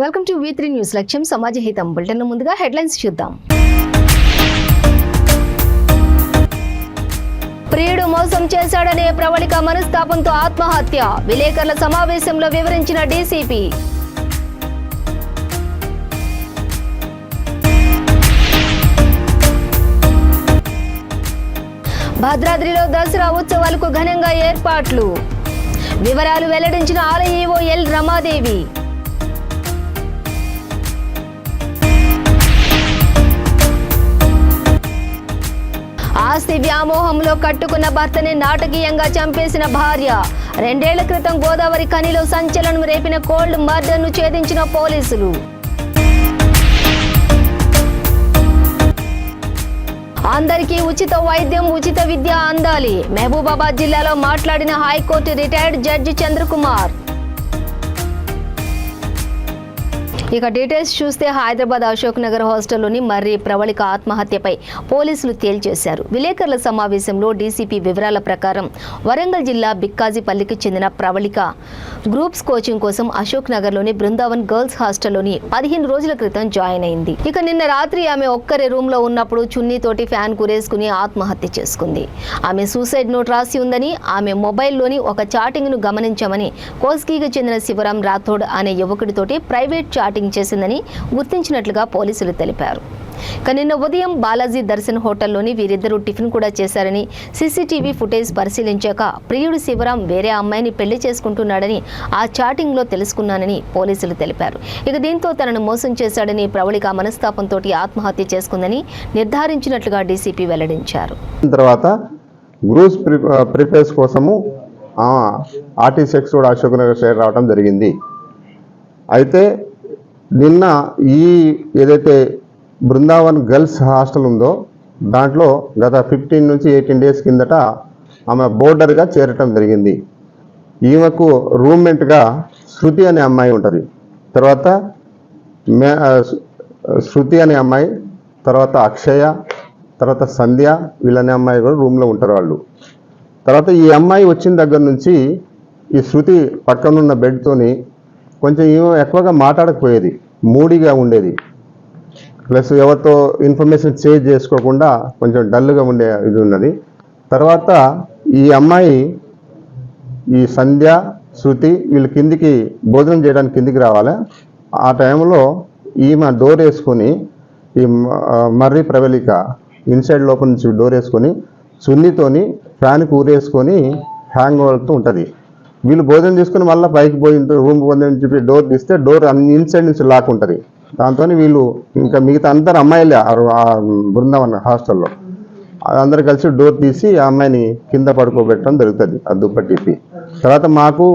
Welcome to V3 news. లక్ష్యం సమాజ హితం. Bulletin ముందుగా హెడ్లైన్స్ చూద్దాం. ప్రియుడు మోసం చేశాడనే ప్రవళిక మనస్తాపంతో ఆత్మహత్య. విలేకరుల సమావేశంలో వివరించిన డీసీపీ. భద్రాద్రిలో దసరా ఉత్సవాలకు ఘనంగా ఏర్పాట్లు. వివరాలు వెల్లడించిన ఆలయ ఈవో ఎల్ రమాదేవి. ఆస్తి వ్యామోహంలో కట్టుకున్న భర్తని నాటకీయంగా చంపేసిన భార్య. 2 ఏళ్ల క్రితం గోదావరి ఖనిలో సంచలనం రేపిన కోల్డ్ మర్డర్ను ఛేదించిన పోలీసులు. అందరికీ ఉచిత వైద్యం, ఉచిత విద్య అందాలి. మహబూబాబాద్ జిల్లాలో మాట్లాడిన హైకోర్టు రిటైర్డ్ జడ్జి చంద్రకుమార్. ఇక డీటెయిల్స్ చూస్తే హైదరాబాద్ అశోక్ నగర్ హాస్టల్లోని మర్రి ప్రవళిక ఆత్మహత్యపై పోలీసులు తేల్చేశారు. విలేకరుల సమావేశంలో డీసీపీ వివరాల ప్రకారం వరంగల్ జిల్లా బిక్కాజిపల్లికి చెందిన ప్రవళిక గ్రూప్స్ కోచింగ్ కోసం అశోక్ నగర్లోని బృందావన్ గర్ల్స్ హాస్టల్లోని 15 రోజుల క్రితం జాయిన్ అయింది. ఇక నిన్న రాత్రి ఆమె ఒక్కరే రూమ్ లో ఉన్నప్పుడు చున్నీతోటి ఫ్యాన్ కురేసుకుని ఆత్మహత్య చేసుకుంది. ఆమె సూసైడ్ నోట్ రాసి ఉందని, ఆమె మొబైల్లోని ఒక చాటింగ్ ను గమనించామని కోస్గికి చెందిన శివరాం రాథోడ్ అనే యువకుడితోటి ప్రైవేట్ చాటింగ్ చేసిందని గుర్తించినట్లుగా పోలీసులు తెలిపారు. నిన్న ఉదయం బాలాజీ దర్శన్ హోటల్లోని వీరిద్దరూ టిఫిన్ కూడా చేశారని, సీసీటీవీ ఫుటేజ్ పరిశీలించాక ప్రియుడు శివరాం వేరే అమ్మాయిని పెళ్లి చేసుకుంటున్నాడని ఆ చాటింగ్ లో తెలుసుకున్నానని పోలీసులు తెలిపారు. ఇక దీంతో తనను మోసం చేశాడని ప్రవళిక మనస్తాపంతో ఆత్మహత్య చేసుకుందని నిర్ధారించినట్లుగా డీసీపీ వెల్లడించారు. తర్వాత గ్రూప్స్ ప్రిపేర్స్ కోసము ఆర్టీసెక్స్ కూడా అశోక్ నగర్ సైడ్ రావడం జరిగింది. అయితే నిన్న ఈ ఏదైతే బృందావన్ గర్ల్స్ హాస్టల్ ఉందో దాంట్లో గత 15 నుంచి 18 డేస్ కిందట ఆమె బోర్డర్గా చేరటం జరిగింది. ఈమెకు రూమ్మేట్గా శృతి అనే అమ్మాయి ఉంటుంది. తర్వాత శృతి అనే అమ్మాయి, తర్వాత అక్షయ, తర్వాత సంధ్య, వీళ్ళనే అమ్మాయి కూడా రూమ్లో ఉంటారు వాళ్ళు. తర్వాత ఈ అమ్మాయి వచ్చిన దగ్గర నుంచి ఈ శృతి పక్కనున్న బెడ్తోని కొంచెం ఏమో ఎక్కువగా మాట్లాడకపోయేది, మూడీగా ఉండేది. ప్లస్ ఎవరితో ఇన్ఫర్మేషన్ షేర్ చేసుకోకుండా కొంచెం డల్గా ఉండే ఇది ఉన్నది. తర్వాత ఈ అమ్మాయి, ఈ సంధ్య, శృతి వీళ్ళు కిందికి భోజనం చేయడానికి కిందికి రావాలి. ఆ టైంలో ఈమె డోర్ వేసుకొని, ఈ మర్రి ప్రవళిక ఇన్సైడ్ లోపల నుంచి డోర్ వేసుకొని సున్నితోని ఫ్యాన్కి ఊరేసుకొని హ్యాంగ్ అవుతూ ఉంటుంది. వీళ్ళు భోజనం చేసుకుని మళ్ళీ పైకి పోయి రూమ్ పోదని చెప్పి డోర్ తీస్తే డోర్ ఇన్సైడ్ నుంచి లాక్ ఉంటుంది. దాంతో వీళ్ళు ఇంకా మిగతా అందరు అమ్మాయిలే ఆ బృందావన్ హాస్టల్లో అందరు కలిసి డోర్ తీసి ఆ అమ్మాయిని కింద పడుకోబెట్టడం జరుగుతుంది ఆ దుప్పటిప్పి. తర్వాత మాకు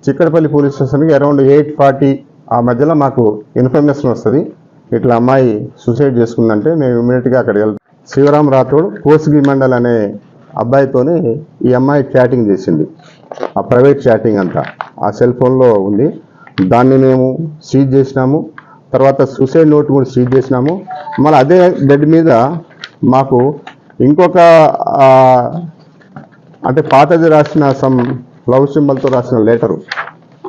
చిక్కడపల్లి పోలీస్ స్టేషన్కి అరౌండ్ 8:40 ఆ మధ్యలో మాకు ఇన్ఫర్మేషన్ వస్తుంది, ఇట్లా అమ్మాయి సూసైడ్ చేసుకుందంటే మేము ఇమీడియట్గా అక్కడికి వెళ్తాం. శివరాం రాథోడ్ కోస్గి మండల్ అనే అబ్బాయితోని ఈ అమ్మాయి చాటింగ్ చేసింది. ఆ ప్రైవేట్ చాటింగ్ అంతా ఆ సెల్ ఫోన్లో ఉంది. దాన్ని మేము సీజ్ చేసినాము. తర్వాత సూసైడ్ నోట్ కూడా సీజ్ చేసినాము. మళ్ళీ అదే బెడ్ మీద మాకు ఇంకొక అంటే పాతది రాసిన సమ్ లవ్ సింబల్తో రాసిన లెటరు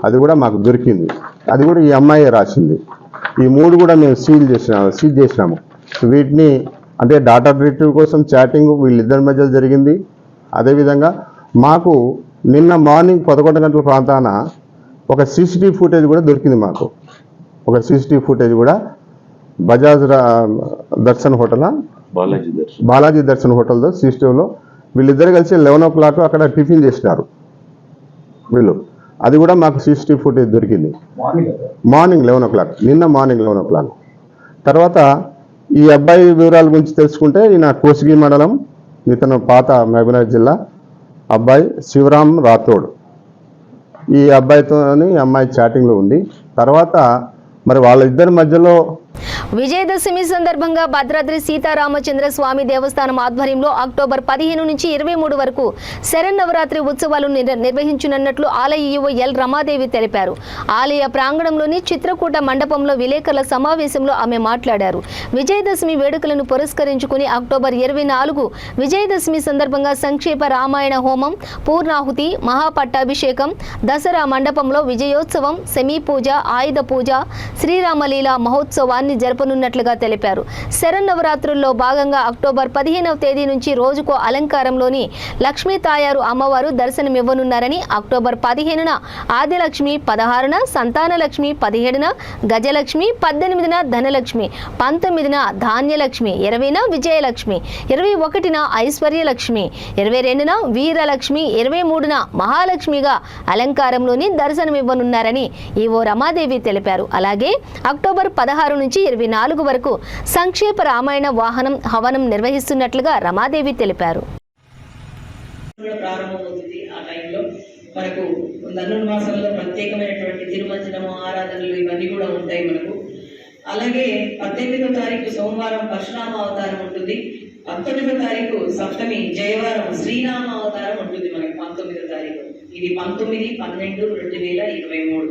అది కూడా మాకు దొరికింది. అది కూడా ఈ అమ్మాయి రాసింది. ఈ 3 కూడా మేము సీజ్ చేసినాము. వీటిని అంటే డాటా రిట్రీవ్ కోసం చాటింగ్ వీళ్ళిద్దరి మధ్య జరిగింది. అదేవిధంగా మాకు నిన్న మార్నింగ్ 11 గంటల ప్రాంతాన ఒక సీసీటీవీ ఫుటేజ్ కూడా దొరికింది. మాకు ఒక సీసీటీవీ ఫుటేజ్ కూడా బజాజ్ దర్శన్ హోటల్, బాలాజీ దర్శన్ హోటల్తో సీసీటీవీలో వీళ్ళిద్దరు కలిసి 11 o'clock అక్కడ టిఫిన్ చేసినారు వీళ్ళు. అది కూడా మాకు సీసీటీవీ ఫుటేజ్ దొరికింది మార్నింగ్ 11 o'clock, నిన్న మార్నింగ్ 11 o'clock. తర్వాత ఈ అబ్బాయి వివరాల గురించి తెలుసుకుంటే ఈయన కోస్గి మండలం, ఇతను పాత మహబూబాబాద్ జిల్లా అబ్బాయి శివరాం రాథోడ్. ఈ అబ్బాయితో అమ్మాయి చాటింగ్లో ఉంది. తర్వాత మరి వాళ్ళిద్దరి మధ్యలో విజయదశమి సందర్భంగా భద్రాద్రి సీతారామచంద్ర స్వామి దేవస్థానం ఆధ్వర్యంలో అక్టోబర్ 15 నుంచి 23 వరకు శరన్నవరాత్రి ఉత్సవాలు నిర్వహించనున్నట్లు ఆలయ ఈవో ఎల్ రమాదేవి తెలిపారు. ఆలయ ప్రాంగణంలోని చిత్రకూట మండపంలో విలేకరుల సమావేశంలో ఆమె మాట్లాడారు. విజయదశమి వేడుకలను పురస్కరించుకుని అక్టోబర్ 24 విజయదశమి సందర్భంగా సంక్షేప రామాయణ హోమం, పూర్ణాహుతి, మహాపట్టాభిషేకం, దసరా మండపంలో విజయోత్సవం, సెమీ పూజ, ఆయుధ పూజ, శ్రీరామలీల మహోత్సవాన్ని జరపనున్నట్లుగా తెలిపారు. శరన్నవరాత్రుల్లో భాగంగా అక్టోబర్ 15వ తేదీ నుంచి రోజుకో అలంకారంలోని లక్ష్మీ తాయారు అమ్మవారు దర్శనమివ్వనున్నారని, అక్టోబర్ 15న ఆదిలక్ష్మి, 16న సంతానలక్ష్మి, 17న గజలక్ష్మి, 18న ధనలక్ష్మి, 19న ధాన్యలక్ష్మి, 20న విజయలక్ష్మి, 21న ఐశ్వర్యలక్ష్మి, 22న వీరలక్ష్మి, 23న మహాలక్ష్మిగా అలంకారంలోని దర్శనమివ్వనున్నారని ఈవో రమాదేవి తెలిపారు. అలాగే అక్టోబర్ 16 నుంచి 24 వరకు సంక్షేప రామాయణ వాహనం హవనం నిర్వహిస్తున్నట్లుగా రమాదేవి తెలిపారు. ప్రారంభమవుతుంది. ఆ టైంలో మనకు ధనుర్మాసంలో ప్రత్యేకమైనటువంటి తిరుమంజనము, ఆరాధనలు ఇవన్నీ కూడా ఉంటాయి మనకు. అలాగే 18వ తారీఖు సోమవారం పరశురామ అవతారం ఉంటుంది. 19వ తారీఖు సప్తమి జయవారం శ్రీరామ అవతారం ఉంటుంది మనకి 19వ తారీఖు. ఇది 19/12/2023.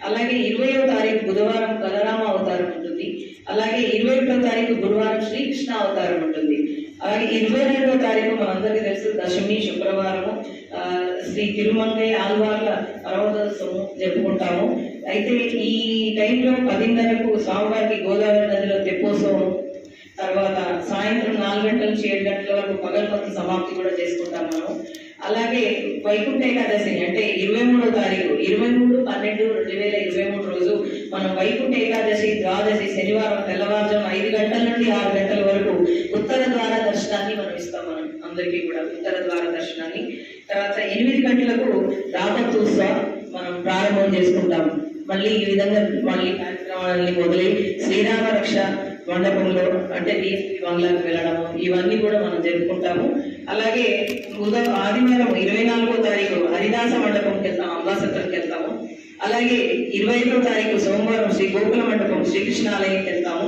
అలాగే 20వ తారీఖు బుధవారం బలరామ అవతారం ఉంటుంది. అలాగే 21వ తారీఖు గురువారం శ్రీకృష్ణ అవతారం ఉంటుంది. అలాగే 22వ తారీఖు మనందరికీ తెలుసు దశమి శుక్రవారము శ్రీ తిరుమంగై ఆళ్వార్ల పర్వతోత్సవం జరుపుకుంటాము. అయితే ఈ టైంలో 10:30కు స్వామివారికి గోదావరి నదిలో తెప్పోత్సవం, తర్వాత సాయంత్రం 4 గంటల నుంచి 7 గంటల వరకు పగల్పత్తి సమాప్తి కూడా చేసుకుంటాం మనం. అలాగే వైకుంఠ ఏకాదశి అంటే 23వ తారీఖు 23/12/2023 రోజు మనం వైకుంఠ ఏకాదశి ద్వాదశి శనివారం తెల్లవారుజాము 5 గంటల నుండి 6 గంటల వరకు ఉత్తర ద్వార దర్శనాన్ని మనం ఇస్తాం. మనం అందరికీ కూడా ఉత్తర ద్వార దర్శనాన్ని. తర్వాత 8 గంటలకు రామోత్సవం మనం ప్రారంభం చేసుకుంటాము. మళ్ళీ ఈ విధంగా మళ్ళీ కార్యక్రమాలని మొదలై శ్రీరామ రక్ష మండపంలో అంటే డిఎస్పీ బంగ్లాకు వెళ్ళడము ఇవన్నీ కూడా మనం జరుపుకుంటాము. అలాగే ఆదివారం 24వ తారీఖు హరిదాస మండపంకి వెళ్తాము, అంబాసత్రంకి వెళ్తాము. అలాగే 25వ తారీఖు సోమవారం శ్రీ గోకుల మండపం శ్రీకృష్ణాలయంకి వెళ్తాము.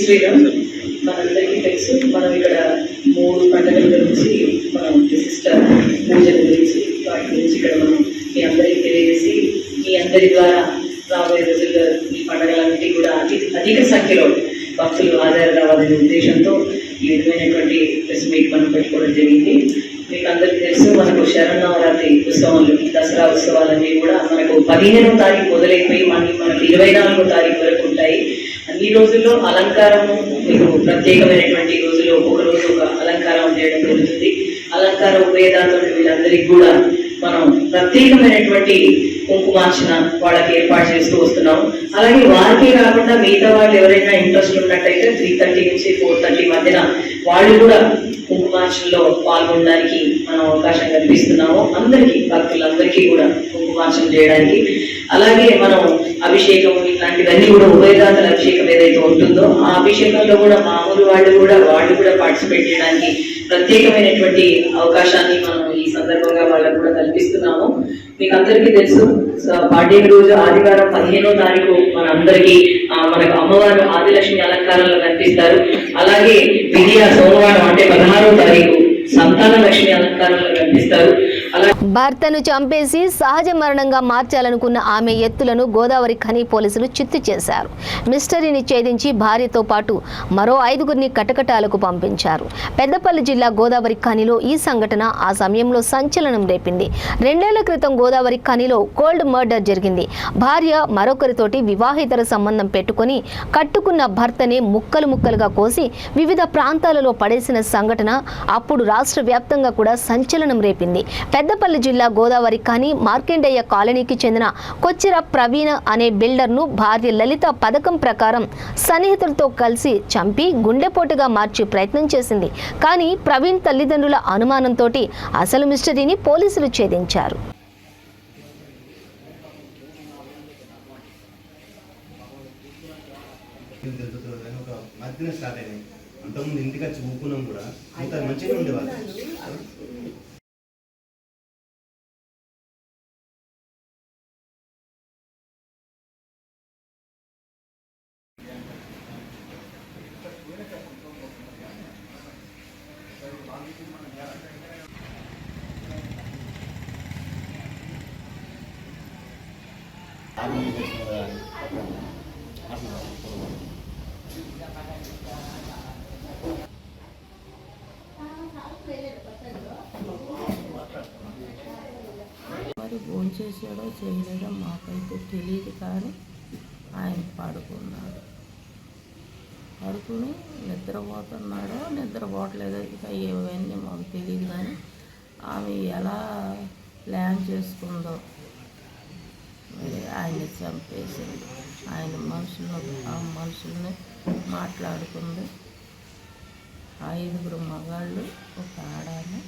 శ్రీరామ్ మనందరికీ తెలుసు. మనం ఇక్కడ 3 పండుగల గురించి మనం విశిష్ట పూజల గురించి వాటి గురించి ఇక్కడ మనం మీ అందరికీ తెలియజేసి మీ అందరి ద్వారా రాబోయే రోజుల్లో ఈ పండుగలన్నిటి కూడా అధిక సంఖ్యలో భక్తులు హాజరు రావాలనే ఉద్దేశంతో ఈ విధమైనటువంటి ప్రెస్ మీట్ మనం పెట్టుకోవడం జరిగింది. మీకు అందరికీ తెలుసు మనకు శరన్నవరాత్రి ఉత్సవాలు, దసరా ఉత్సవాలన్నీ కూడా మనకు 15వ తారీఖు మొదలైపోయి మనకి 24వ తారీఖు వరకు ఉంటాయి. అన్ని రోజుల్లో అలంకారము మీకు ప్రత్యేకమైనటువంటి రోజులు ఒక్కొక్క రోజు ఒక అలంకారం చేయడం జరుగుతుంది. అలంకార ఉపయోగాలతో వీళ్ళందరికీ కూడా మనం ప్రత్యేకమైనటువంటి కుంకుమార్చన వాళ్ళకి ఏర్పాటు చేస్తూ వస్తున్నాము. అలాగే వారికే కాకుండా మిగతా వాళ్ళు ఎవరైనా ఇంట్రెస్ట్ ఉన్నట్టయితే 3:30 నుంచి 4:30 మధ్యన వాళ్ళు కూడా కుంకుమార్చనలో పాల్గొనడానికి మనం అవకాశం కల్పిస్తున్నాము. అందరికీ భక్తులందరికీ కూడా కుంకుమార్చన చేయడానికి. అలాగే మనం అభిషేకం ఇట్లాంటివన్నీ కూడా ఉభయదాతల అభిషేకం ఏదైతే ఉంటుందో ఆ అభిషేకంలో కూడా మామూలు వాళ్ళు కూడా పార్టిసిపేట్ చేయడానికి ప్రత్యేకమైనటువంటి అవకాశాన్ని మనం ఈ సందర్భంగా వాళ్ళకు కూడా కల్పిస్తున్నాము. మీకు అందరికీ తెలుసు పాడ్య రోజు ఆదివారం 15వ తారీఖు మనందరికీ మనకు అమ్మవారు ఆదిలక్ష్మి అలంకారంలో కనిపిస్తారు. అలాగే విజయ సోమవారం అంటే 16వ తారీఖు సంతాన లక్ష్మి అలంకారంలో కనిపిస్తారు. భర్తను చంపేసి సహజ మరణంగా మార్చాలనుకున్న ఆమె ఎత్తులను గోదావరి ఖని పోలీసులు చిత్తు చేశారు. మిస్టరీని ఛేదించి భార్యతో పాటు మరో 5గురిని కటకటాలకు పంపించారు. పెద్దపల్లి జిల్లా గోదావరి ఖనిలో ఈ సంఘటన ఆ సమయంలో సంచలనం రేపింది. 2 ఏళ్ల క్రితం గోదావరి ఖనిలో కోల్డ్ మర్డర్ జరిగింది. భార్య మరొకరితోటి వివాహేతర సంబంధం పెట్టుకుని కట్టుకున్న భర్తనే ముక్కలు ముక్కలుగా కోసి వివిధ ప్రాంతాలలో పడేసిన సంఘటన అప్పుడు రాష్ట్ర వ్యాప్తంగా కూడా సంచలనం రేపింది. పెద్దపల్లి జిల్లా గోదావరి ఖని మార్కండేయ కాలనీకి చెందిన కొచ్చిర ప్రవీణ అనే బిల్డర్ను భార్య లలిత పథకం ప్రకారం సన్నిహితులతో కలిసి చంపి గుండెపోటుగా మార్చే ప్రయత్నం చేసింది. కానీ ప్రవీణ్ తల్లిదండ్రుల అనుమానంతో అసలు మిస్టరీని పోలీసులు ఛేదించారు. అంతకుముందు ఇంటికి వచ్చి ఊపుకున్నాం కూడా అంత మంచిగా ఉండేవాళ్ళు. చేశాడో చేయలేదో మాకైతే తెలియదు, కానీ ఆయన పడుకున్నాడు. పడుకుని నిద్రపోతున్నాడో నిద్రపోవట్లేదో ఇక ఇవన్నీ మాకు తెలియదు, కానీ ఆమె ఎలా ప్లాన్ చేసుకుందో మరి ఆయన చంపేసింది. ఆయన మనుషుల్ని మాట్లాడుకుంది. 5 మగాళ్ళు ఒక ఆడామె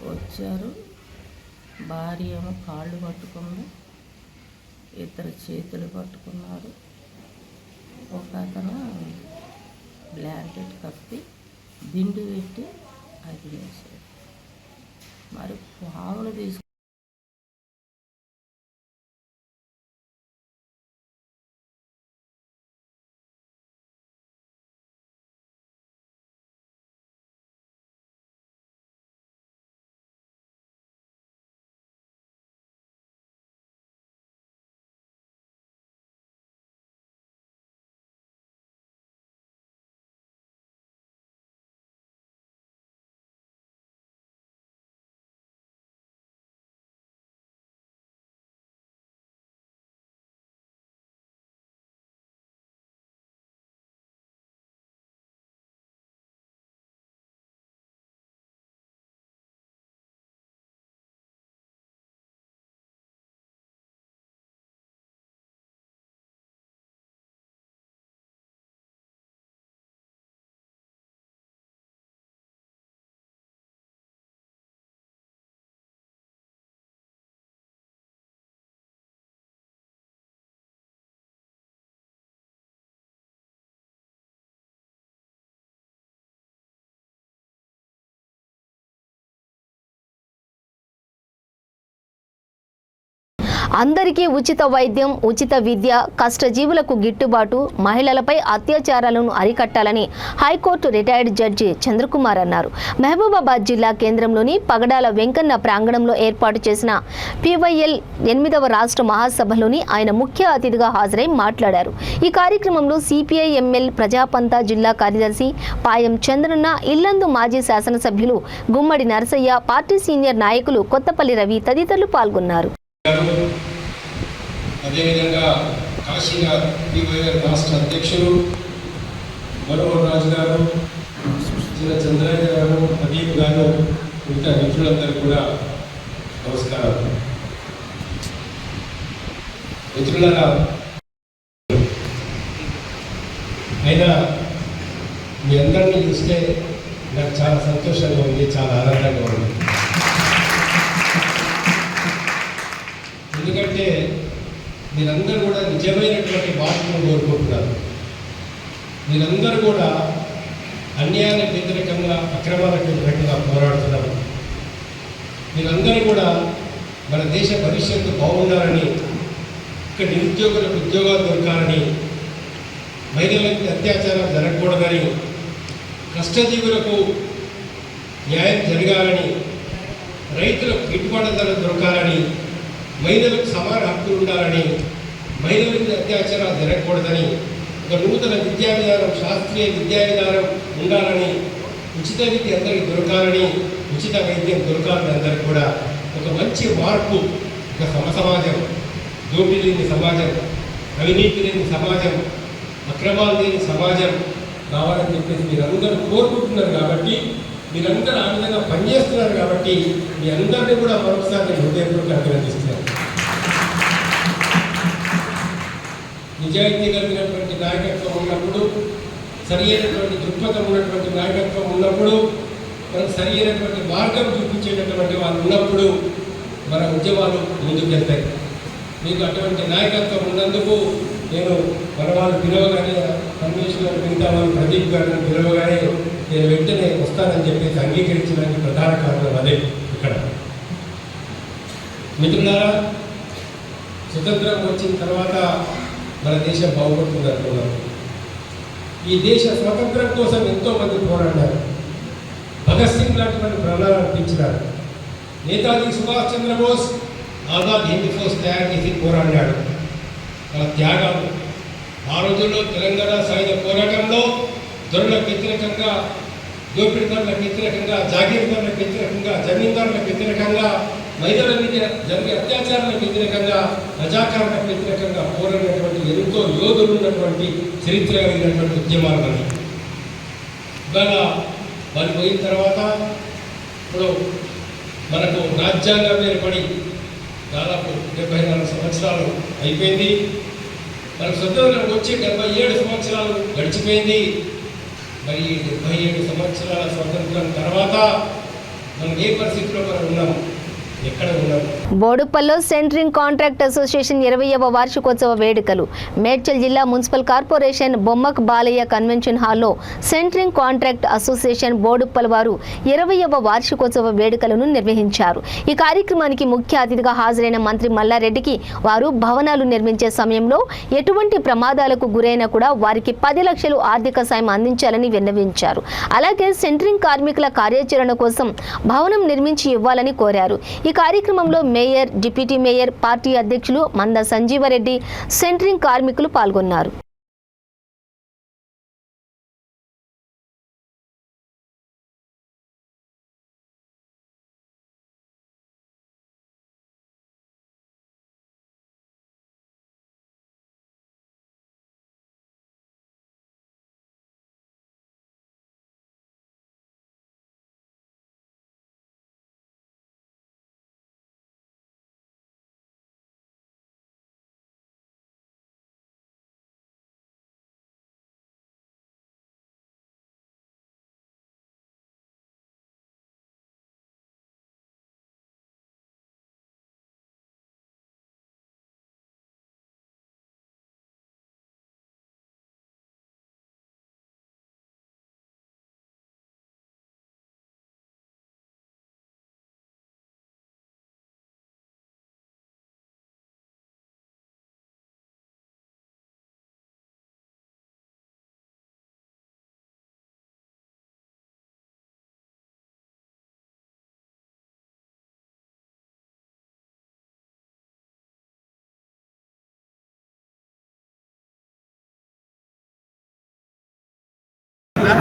వచ్చారు. భార్య ఏమో కాళ్ళు పట్టుకుంది, 2 చేతులు పట్టుకున్నారు. ఒక అతను బ్లాంకెట్ కప్పి దిండు పెట్టి అది వేసాడు. మరి పామును తీసుకు అందరికీ ఉచిత వైద్యం, ఉచిత విద్య, కష్టజీవులకు గిట్టుబాటు, మహిళలపై అత్యాచారాలను అరికట్టాలని హైకోర్టు రిటైర్డ్ జడ్జి చంద్రకుమార్ అన్నారు. మహబూబాబాద్ జిల్లా కేంద్రంలోని పగడాల వెంకన్న ప్రాంగణంలో ఏర్పాటు చేసిన PYL 8వ రాష్ట్ర మహాసభలోని ఆయన ముఖ్య అతిథిగా హాజరై మాట్లాడారు. ఈ కార్యక్రమంలో CPI ML ప్రజాపంత జిల్లా కార్యదర్శి పాయం చంద్రన్న, ఇల్లందు మాజీ శాసనసభ్యులు గుమ్మడి నరసయ్య, పార్టీ సీనియర్ నాయకులు కొత్తపల్లి రవి తదితరులు పాల్గొన్నారు. అదేవిధంగా కాశీగా PYL రాష్ట్ర అధ్యక్షులు మనోహర్ రాజు గారు, చంద్రయ్య గారు, ప్రదీప్ గారు, మిగతా మిత్రులందరూ కూడా నమస్కారం. మిత్రులారా, అయినా మీ అందరినీ చూస్తే నాకు చాలా సంతోషంగా ఉంది, చాలా ఆనందంగా ఉంది. ఎందుకంటే మీరందరూ కూడా నిజమైనటువంటి మార్పును కోరుకుంటున్నారు. మీరందరూ కూడా అన్యాయానికి వ్యతిరేకంగా, అక్రమాలకు వ్యతిరేకంగా పోరాడుతున్నారు. మీరందరూ కూడా మన దేశ భవిష్యత్తు బాగుండాలని, ఇక్కడ నిరుద్యోగులకు ఉద్యోగాలు దొరకాలని, మహిళలకు అత్యాచారం జరగకూడదని, కష్టజీవులకు న్యాయం జరగాలని, రైతులకు గిట్టుబాటు ధర దొరకాలని, మహిళలకు సమాన హక్కులు ఉండాలని, మహిళలకు అత్యాచారాలు జరగకూడదని, ఒక నూతన విద్యా విధానం, శాస్త్రీయ విద్యా విధానం ఉండాలని, ఉచిత విద్య అందరికీ దొరకాలని, ఉచిత వైద్యం దొరకాలని, అందరికీ కూడా ఒక మంచి మార్పు, ఒక సమాజం, దోపిడీ లేని సమాజం, అవినీతి లేని సమాజం, అక్రమాలు లేని సమాజం కావాలని చెప్పేసి మీరందరూ కోరుకుంటున్నారు. కాబట్టి మీరందరూ ఆ విధంగా పనిచేస్తున్నారు. కాబట్టి మీ అందరినీ కూడా మరొకసారి హృదయపూర్వకంగా అభినందిస్తున్నారు. నిజాయితీ కలిగినటువంటి నాయకత్వం ఉన్నప్పుడు, సరి అయినటువంటి దృక్పథం ఉన్నటువంటి నాయకత్వం ఉన్నప్పుడు, మనకు సరి అయినటువంటి మార్గం చూపించేటటువంటి వాళ్ళు ఉన్నప్పుడు మన ఉద్యమాలు ముందుకెళ్తాయి. మీకు అటువంటి నాయకత్వం ఉన్నందుకు నేను మన వాళ్ళు పిలవగానే, పరమేశ్వర్ గారు, మిగతా వాళ్ళు ప్రదీప్ గారిని పిలవగానే నేను వెంటనే వస్తానని చెప్పేసి అంగీకరించడానికి ప్రధాన కారణం అదే. ఇక్కడ మిత్రులారా, స్వతంత్రం వచ్చిన తర్వాత మన దేశం బాగుపడుతుంది అనుకున్నాం. ఈ దేశ స్వాతంత్రం కోసం ఎంతోమంది పోరాడారు. భగత్ సింగ్ లాంటి వాళ్ళు ప్రాణాలు అర్పించినారు. నేతాజీ సుభాష్ చంద్రబోస్ ఆజాద్ హింద్ ఫోర్స్ తయారు చేసి పోరాడాడు. వాళ్ళ త్యాగాలు ఆ రోజుల్లో తెలంగాణ సాయుధ పోరాటంలో దొరలకు వ్యతిరేకంగా, దోపిడీదారులకు వ్యతిరేకంగా, జాగీర్దారులకు వ్యతిరేకంగా, జమీందారులకు వ్యతిరేకంగా మహిళల మీద జరిగే అత్యాచారాలకు వ్యతిరేకంగా, రజాకారులకు వ్యతిరేకంగా పోరాడినటువంటి ఎంతో యోధులు ఉన్నటువంటి చరిత్ర కలిగినటువంటి ఉద్యమాలు. ఇవాళ వాళ్ళు పోయిన తర్వాత ఇప్పుడు మనకు రాజ్యాంగం ఏర్పడి దాదాపు 74 సంవత్సరాలు అయిపోయింది. మనకు స్వతంత్రం వచ్చి 77 సంవత్సరాలు గడిచిపోయింది. మరి 77 సంవత్సరాల స్వతంత్రం తర్వాత మనం ఏ పరిస్థితిలో మనం ఉన్నాము, ఎక్కడ ఉన్నాము? బోడుప్పల్లో సెంట్రింగ్ కాంట్రాక్ట్ అసోసియేషన్ 20వ వార్షికోత్సవ వేడుకలు. మేడ్చల్ జిల్లా municipal corporation Bommak Balayya convention హాల్లో సెంట్రింగ్ కాంట్రాక్ట్ అసోసియేషన్ బోడుప్పల్ వారు 20వ వార్షికోత్సవ వేడుకలను నిర్వహించారు. ఈ కార్యక్రమానికి ముఖ్య అతిథిగా హాజరైన మంత్రి మల్లారెడ్డికి వారు భవనాలు నిర్మించే సమయంలో ఎటువంటి ప్రమాదాలకు గురైనా కూడా వారికి 10 లక్షలు ఆర్థిక సాయం అందించాలని విన్నవించారు. అలాగే సెంట్రింగ్ కార్మికుల కార్యాచరణ కోసం భవనం నిర్మించి ఇవ్వాలని కోరారు. ఈ కార్యక్రమంలో మేయర్, డిప్యూటీ మేయర్, పార్టీ అధ్యక్షులు మంద సంజీవరెడ్డి, సెంట్రింగ్ కార్మికులు పాల్గొన్నారు.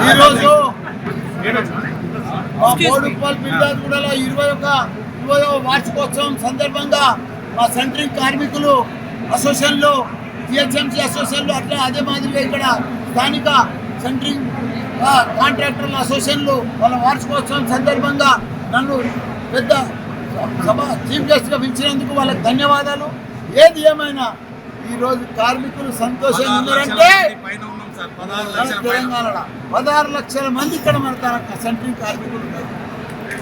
ఈరోజు మా బోడుప్పల్ బిర్యానీగూడలో 21వ వార్షికోత్సవం సందర్భంగా మా సెంట్రింగ్ కార్మికులు అసోసియేషన్లు, జిహెచ్ఎంసీ అసోసియేషన్లు, అట్లా అదే మాదిరిగా ఇక్కడ స్థానిక సెంట్రింగ్ కాంట్రాక్టర్ల అసోసియేషన్లు వాళ్ళ వార్షికోత్సవం సందర్భంగా నన్ను పెద్ద సభ చీఫ్ గెస్ట్గా పిలిచినందుకు వాళ్ళకి ధన్యవాదాలు. ఏది ఏమైనా ఈరోజు కార్మికులు సంతోషంగా ఉన్నారంటే తెలంగాణలో 16 లక్షల మంది ఇక్కడ మన సెంట్రింగ్ కార్మికులు ఉన్నారు.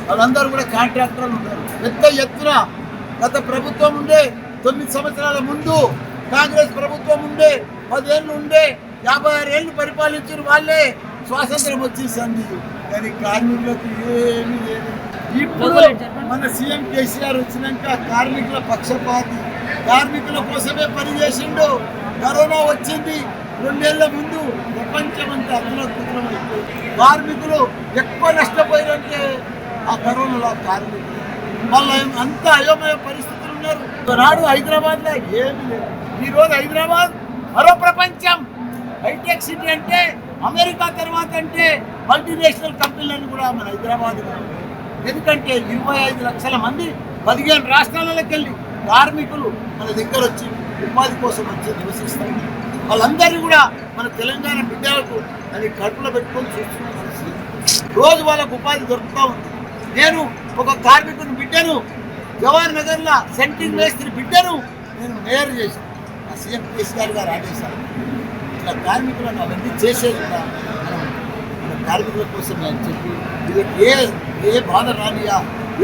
వాళ్ళందరూ కూడా కాంట్రాక్టర్లు ఉన్నారు. పెద్ద ఎత్తున గత ప్రభుత్వం ఉండే 9 సంవత్సరాల ముందు కాంగ్రెస్ ప్రభుత్వం ఉండే 10 ఏళ్ళు ఉండే 56 ఏళ్ళు పరిపాలించిన వాళ్ళే స్వాతంత్రం వచ్చేసింది. కానీ కార్మికులకు ఏమీ లేదు. ఇప్పుడు మన సీఎం కేసీఆర్ వచ్చినాక కార్మికుల పక్షపాతి, కార్మికుల కోసమే పనిచేసిండు. కరోనా వచ్చింది, 2 ఏళ్ల ముందు ప్రపంచమంతా అతలకుతలం అయిపోయింది. కార్మికులు ఎక్కువ నష్టపోయారంటే ఆ కరోనాలో కార్మికులు వాళ్ళ అంత అయోమయ పరిస్థితులు ఉన్నారు. నాడు హైదరాబాద్లో ఏమి లేదు. ఈరోజు హైదరాబాద్ మరో ప్రపంచం. హైటెక్ సిటీ అంటే అమెరికా తర్వాత అంటే మల్టీనేషనల్ కంపెనీలను కూడా మన హైదరాబాద్. ఎందుకంటే 25 లక్షల మంది 15 రాష్ట్రాలలోకి వెళ్ళి కార్మికులు మన దగ్గర వచ్చి ఉపాధి కోసం వచ్చి నివసిస్తారు. వాళ్ళందరినీ కూడా మన తెలంగాణ బిడ్డలకు అది కడుపులో పెట్టుకొని చూస్తున్న పరిస్థితి. రోజు వాళ్ళకు ఉపాధి దొరుకుతూ ఉంది. నేను ఒక కార్మికుని బిడ్డను, జవహర్ నగర్లో సెంట్రింగ్ మేస్త్రి బిడ్డను నేను మేయర్ చేశాను. ఆ సీఎం కేసీఆర్ గారు ఆదేశాలు. ఇట్లా కార్మికులను అవన్నీ చేసేది కూడా మనం మన కార్మికుల కోసం అని చెప్పి వీళ్ళకి ఏ బాధ రానియా,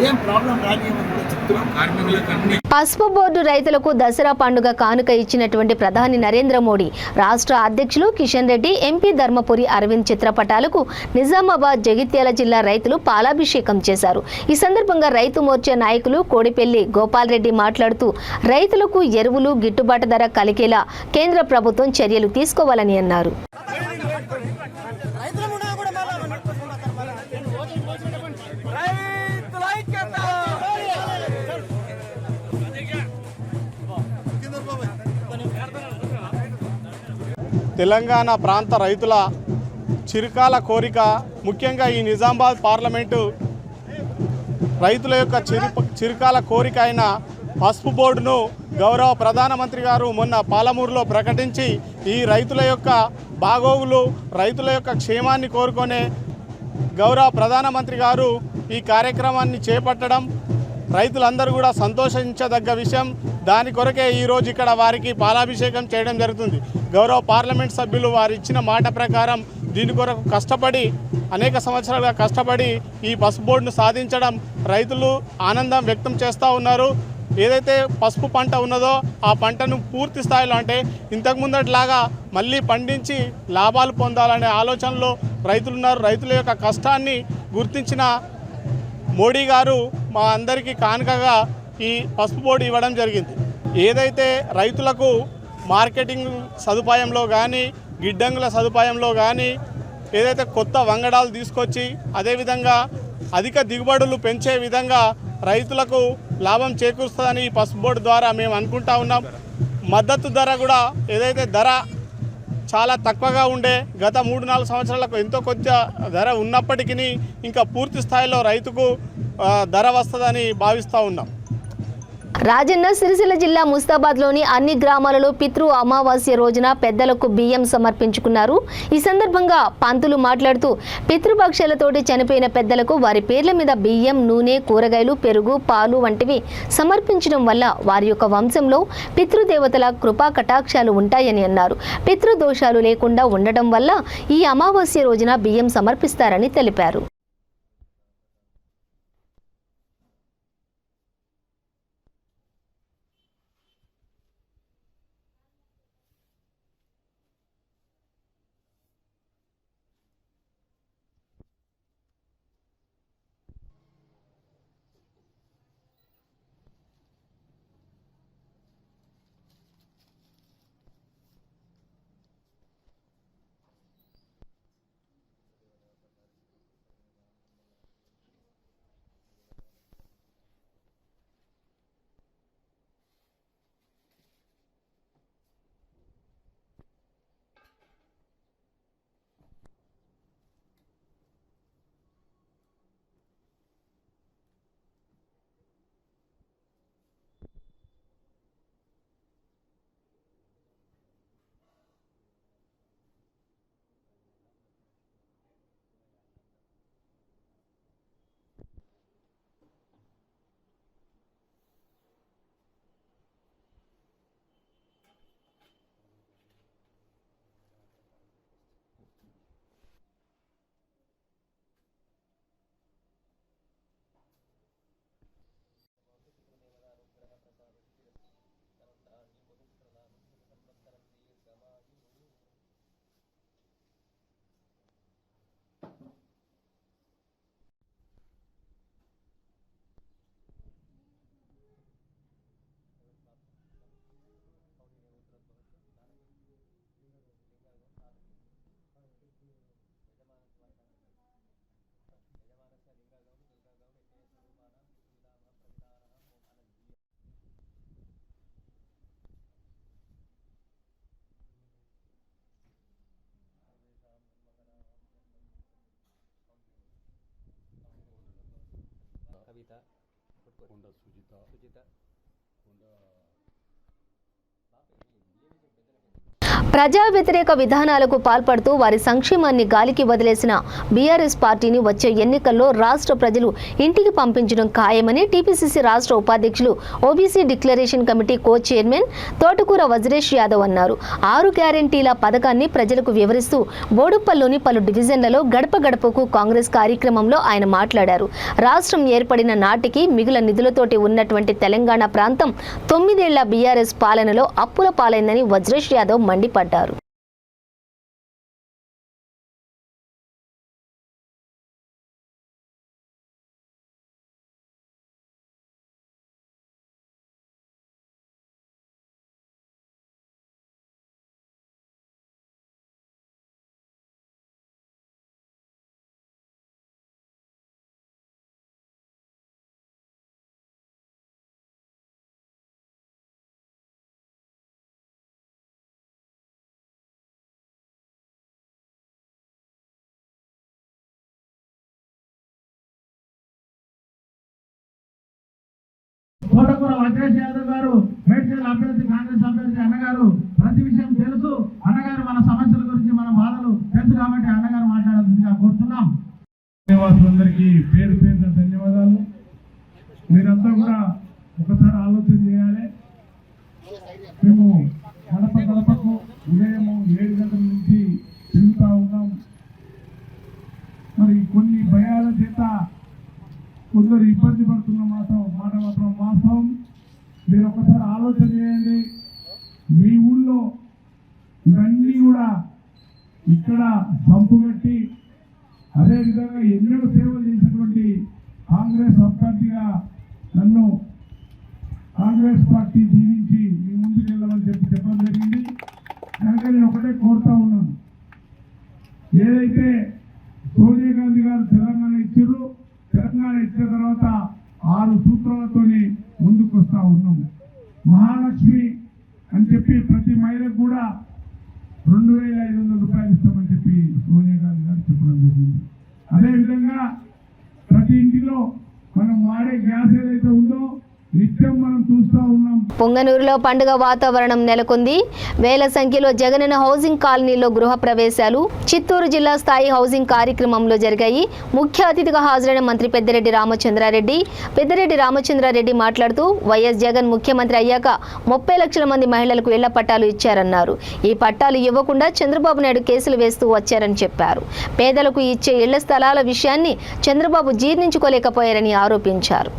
ఏం ప్రాబ్లం రానియమని కూడా చెప్తున్నాం. కార్మికులకన్నీ పసుపు బోర్డు రైతులకు దసరా పండుగ కానుక ఇచ్చినటువంటి ప్రధాని నరేంద్ర మోడీ రాష్ట్ర అధ్యక్షులు కిషన్ రెడ్డి, ఎంపీ ధర్మపురి అరవింద్ చిత్రపటాలకు నిజామాబాద్, జగిత్యాల జిల్లా రైతులు పాలాభిషేకం చేశారు. ఈ సందర్భంగా రైతు మోర్చా నాయకులు కోడిపెల్లి గోపాల్ రెడ్డి మాట్లాడుతూ రైతులకు ఎరువులు గిట్టుబాటు ధర కలిగేలా కేంద్ర ప్రభుత్వం చర్యలు తీసుకోవాలని అన్నారు. తెలంగాణ ప్రాంత రైతుల చిరకాల కోరిక, ముఖ్యంగా ఈ నిజామాబాద్ పార్లమెంటు రైతుల యొక్క చిరకాల కోరిక అయిన పసుపు బోర్డును గౌరవ ప్రధానమంత్రి గారు మొన్న పాలమూరులో ప్రకటించి ఈ రైతుల యొక్క బాగోగులు, రైతుల యొక్క క్షేమాన్ని కోరుకునే గౌరవ ప్రధానమంత్రి గారు ఈ కార్యక్రమాన్ని చేపట్టడం రైతులందరూ కూడా సంతోషించదగ్గ విషయం. దాని కొరకే ఈరోజు ఇక్కడ వారికి పాలాభిషేకం చేయడం జరుగుతుంది. గౌరవ పార్లమెంట్ సభ్యులు వారు ఇచ్చిన మాట ప్రకారం దీని కొరకు కష్టపడి అనేక సంవత్సరాలుగా కష్టపడి ఈ పసుపు బోర్డును సాధించడం రైతులు ఆనందం వ్యక్తం చేస్తూ ఉన్నారు. ఏదైతే పసుపు పంట ఉన్నదో ఆ పంటను పూర్తి స్థాయిలో అంటే ఇంతకుముందట్లాగా మళ్ళీ పండించి లాభాలు పొందాలనే ఆలోచనలో రైతులున్నారు. రైతుల యొక్క కష్టాన్ని గుర్తించిన మోడీ గారు మా అందరికీ కానుకగా ఈ పసుపు బోర్డు ఇవ్వడం జరిగింది. ఏదైతే రైతులకు మార్కెటింగ్ సదుపాయంలో కానీ, గిడ్డంగుల సదుపాయంలో కానీ, ఏదైతే కొత్త వంగడాలు తీసుకొచ్చి అదేవిధంగా అధిక దిగుబడులు పెంచే విధంగా రైతులకు లాభం చేకూరుస్తుందని ఈ పసుపు బోర్డు ద్వారా మేము అనుకుంటా ఉన్నాం. మద్దతు ధర కూడా ఏదైతే ధర చాలా తక్కువగా ఉండే గత 3-4 సంవత్సరాలకు ఎంతో కొంచెం ధర ఉన్నప్పటికీ ఇంకా పూర్తి స్థాయిలో రైతుకు ధర వస్తుందని భావిస్తూ ఉన్నాం. రాజన్న సిరిసిల్ల జిల్లా ముస్తాబాద్లోని అన్ని గ్రామాలలో పితృ అమావాస్య రోజున పెద్దలకు బియ్యం సమర్పించుకున్నారు. ఈ సందర్భంగా పంతులు మాట్లాడుతూ పితృపక్షాలతోటి చనిపోయిన పెద్దలకు వారి పేర్ల మీద బియ్యం, నూనె, కూరగాయలు, పెరుగు, పాలు వంటివి సమర్పించడం వల్ల వారి యొక్క వంశంలో పితృదేవతల కృపా కటాక్షాలు ఉంటాయని అన్నారు. పితృదోషాలు లేకుండా ఉండటం వల్ల ఈ అమావాస్య రోజున బియ్యం సమర్పిస్తారని తెలిపారు. ప్రజా వ్యతిరేక విధానాలకు పాల్పడుతూ వారి సంక్షేమాన్ని గాలికి వదిలేసిన బీఆర్ఎస్ పార్టీని వచ్చే ఎన్నికల్లో రాష్ట్ర ప్రజలు ఇంటికి పంపించడం ఖాయమని టీపీసీసీ రాష్ట్ర ఉపాధ్యక్షులు, OBC declaration committee co chairman తోటకూర వజ్రేష్ యాదవ్ అన్నారు. 6 గ్యారెంటీల పథకాన్ని ప్రజలకు వివరిస్తూ బోడుప్పల్లోని పలు డివిజన్లలో గడప గడపకు కాంగ్రెస్ కార్యక్రమంలో ఆయన మాట్లాడారు. రాష్ట్రం ఏర్పడిన నాటికి మిగుల నిధులతోటి ఉన్నటువంటి తెలంగాణ ప్రాంతం 9 ఏళ్ల బీఆర్ఎస్ పాలనలో అప్పుల పాలైందని వజ్రేష్ యాదవ్ మండిపడ్డారు. తోటకూర వెంకటేష్ యాదవ్ గారు మేడ్చల్ అభ్యర్థి, కాంగ్రెస్ అభ్యర్థి అన్నగారు ప్రతి విషయం తెలుసు. అన్నగారు మన సమస్యల గురించి, మన బాధలు తెలుసు కాబట్టి అన్నగారు మాట్లాడాల్సిందిగా కోరుతున్నాం. ధన్యవాదాలందరికీ పేరు పేరున ధన్యవాదాలు. మీరంతా కూడా ఒకసారి ఆలోచన చేయాలి. మేము గడప గడపకు ఉదయం 7 గంటల నుంచి తిరుగుతూ ఉన్నాం. మరి కొన్ని భయాల చేత కొందరు ఇబ్బంది పడుతున్న మాట మాత్రం వాస్తవం. మీరు ఒకసారి ఆలోచన చేయండి. మీ ఊళ్ళో ఇవన్నీ కూడా ఇక్కడ సంపుగట్టి అదేవిధంగా ఎన్నో సేవలు చేసినటువంటి కాంగ్రెస్ అభ్యర్థిగా నన్ను కాంగ్రెస్ పార్టీ దీవించి మీ ముందుకు వెళ్ళమని చెప్పడం జరిగింది. కనుక నేను ఒకటే కోరుతా ఉన్నాను, ఏదైతే సోనియా గాంధీ గారు తెలంగాణ ఇచ్చారు, తెలంగాణ ఇచ్చిన తర్వాత 6 సూత్రాలతోని ముందుకు వస్తూ ఉన్నాము. మహాలక్ష్మి అని చెప్పి ప్రతి మహిళకు కూడా 2500 రూపాయలు ఇస్తామని చెప్పి సోనియా గాంధీ గారు చెప్పడం జరిగింది. అదేవిధంగా ప్రతి ఇంటిలో మనం వాడే గ్యాస్ ఏదైతే ఉందో నిత్యం మనం చూస్తూ ఉన్నాం. పొంగనూరులో పండుగ వాతావరణం నెలకొంది. వేల సంఖ్యలో జగనన్న హౌసింగ్ కాలనీలో గృహ ప్రవేశాలు చిత్తూరు జిల్లా స్థాయి హౌసింగ్ కార్యక్రమంలో జరిగాయి. ముఖ్య అతిథిగా హాజరైన మంత్రి పెద్దిరెడ్డి రామచంద్రారెడ్డి మాట్లాడుతూ వైఎస్ జగన్ ముఖ్యమంత్రి అయ్యాక 30 లక్షల మంది మహిళలకు ఇళ్ల పట్టాలు ఇచ్చారన్నారు. ఈ పట్టాలు ఇవ్వకుండా చంద్రబాబు నాయుడు కేసులు వేస్తూ వచ్చారని చెప్పారు. పేదలకు ఇచ్చే ఇళ్ల స్థలాల విషయాన్ని చంద్రబాబు జీర్ణించుకోలేకపోయారని ఆరోపించారు.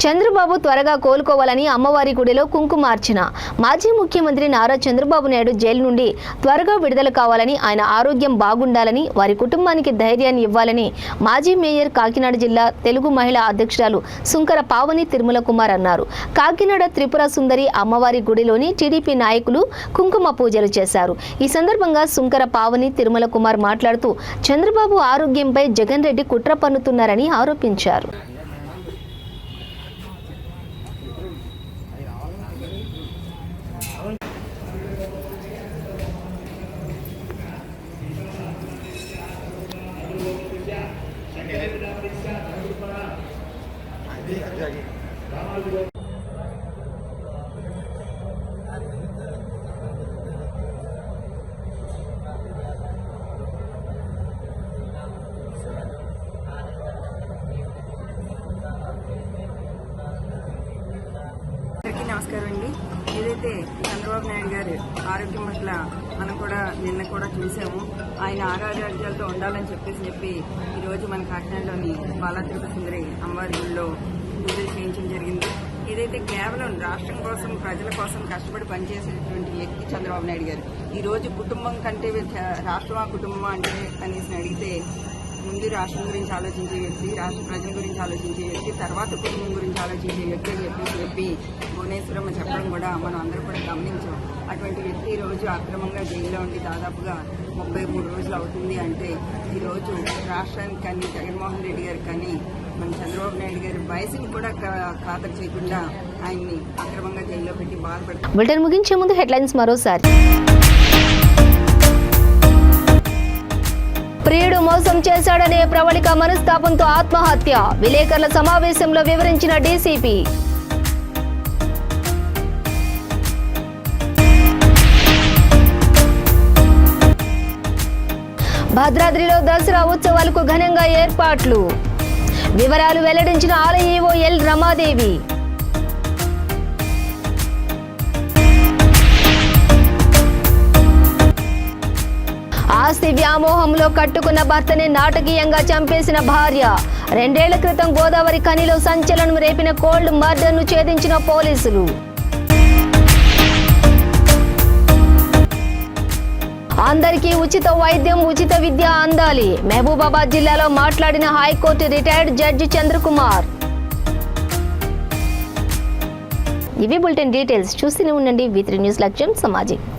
చంద్రబాబు త్వరగా కోలుకోవాలని అమ్మవారి గుడిలో కుంకుమార్చన. మాజీ ముఖ్యమంత్రి నారా చంద్రబాబు నాయుడు జైలు నుండి త్వరగా విడుదల కావాలని, ఆయన ఆరోగ్యం బాగుండాలని, వారి కుటుంబానికి ధైర్యాన్ని ఇవ్వాలని మాజీ మేయర్ కాకినాడ జిల్లా తెలుగు మహిళా అధ్యక్షురాలు సుంకర పావని తిరుమల కుమార్ అన్నారు. కాకినాడ త్రిపుర సుందరి అమ్మవారి గుడిలోని టీడీపీ నాయకులు కుంకుమ పూజలు చేశారు. ఈ సందర్భంగా సుంకర పావని తిరుమల కుమార్ మాట్లాడుతూ చంద్రబాబు ఆరోగ్యంపై జగన్ రెడ్డి కుట్ర పన్నుతున్నారని ఆరోపించారు. నమస్కారం అండి. ఏదైతే చంద్రబాబు నాయుడు గారు ఆరోగ్యం పట్ల మనం కూడా నిన్న కూడా చూసాము. ఆయన ఆరోగ్యాలతో ఉండాలని చెప్పి ఈరోజు మన కాకినాడలోని బాలా త్రిపుర సుందరి అమ్మవారి గుడిలో పూజలు చేయించడం జరిగింది. ఏదైతే కేవలం రాష్ట్రం కోసం, ప్రజల కోసం కష్టపడి పనిచేసేటువంటి వ్యక్తి చంద్రబాబు నాయుడు గారు ఈరోజు కుటుంబం కంటే రాష్ట్రమా కుటుంబం అంటే అనేసి అడిగితే ముందు రాష్ట్రం గురించి ఆలోచించే వ్యక్తి, రాష్ట్ర ప్రజల గురించి ఆలోచించే వ్యక్తి, తర్వాత కుటుంబం గురించి ఆలోచించే వ్యక్తి అని చెప్పి భువనేశ్వరమ్మ చెప్పడం కూడా మనం అందరూ కూడా గమనించాం. అటువంటి వ్యక్తి ఈరోజు అక్రమంగా జైల్లో ఉండి దాదాపుగా 33 రోజులు అవుతుంది అంటే ఈరోజు రాష్ట్రానికి కానీ, జగన్మోహన్ రెడ్డి గారికి కానీ, మన చంద్రబాబు నాయుడు గారి వయసుని కూడా ఖాతరు చేయకుండా ఆయన్ని అక్రమంగా జైల్లో పెట్టి బాధపడతారు. బులెటిన్ ముగించే ముందు హెడ్లైన్స్ మరోసారి. ప్రియుడు మోసం చేశాడనే ప్రవళిక మనస్తాపంతో ఆత్మహత్య. విలేకరుల సమావేశంలో వివరించిన డీసీపీ. భద్రాద్రిలో దసరా ఉత్సవాలకు ఘనంగా ఏర్పాట్లు. వివరాలు వెల్లడించిన ఆలయ ఈవో ఎల్ రమాదేవి. ఆస్తి వ్యామోహంలో కట్టుకున్న భర్తని నాటకీయంగా చంపేసిన భార్య. 2 ఏళ్ల క్రితం గోదావరి ఖనిలో సంచలనం రేపిన కోల్డ్ మర్డర్ను ఛేదించిన పోలీసులు. అందరికీ ఉచిత వైద్యం, ఉచిత విద్య అందాలి. మహబూబాబాద్ జిల్లాలో మాట్లాడిన హైకోర్టు రిటైర్డ్ జడ్జి చంద్రకుమార్. ఇవి బులెటిన్ డీటెయిల్స్. చూస్తూనే ఉండండి V3 న్యూస్. లక్ష్యం సమాజం.